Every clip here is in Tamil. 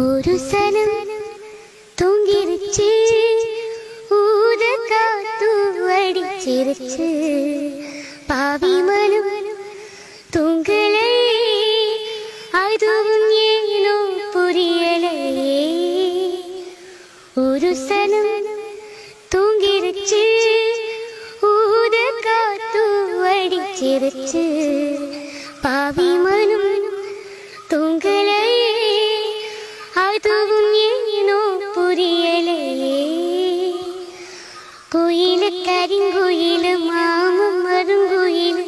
ஒரு சனம் தூங்கிருச்சு, ஊத காத்து அடிச்சிருச்சு. பாவி மனம் தூங்கலை, அதுவும் ஏனோ புரியலை. ஒரு சனம் தூங்கிருச்சு, ஊத காத்து அடிச்சிருச்சு. பாவி மனம் தூங்கலை, அதுவும் ஏனோ புரியலை. கோயிலு கரிங்கோயிலு மாமம் மருங்கோயிலு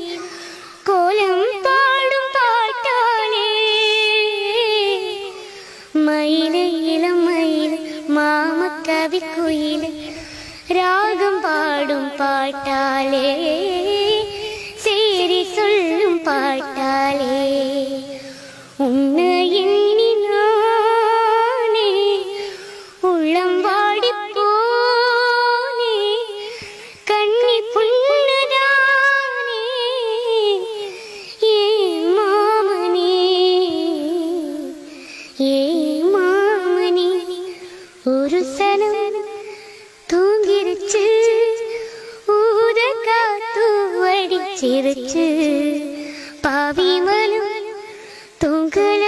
கோலம் பாடும் பாட்டாளே. மயிலு இளம் மயிலு மாம கவி கோயிலு ராகம் பாடும் பாட்டாளே. சேரி சொல்லும் பாட்டாளே. உன்னை எண்ணி நானே உள்ளம் வாடி போனே. கண்ணி புண்ணுதானே ஏ மாமனே, ஏ மாமனே. ஒரு சனம் தூங்கிருச்சு, ஊத காத்து அடிச்சிருச்சு. பாவி மனம் தூங்கல,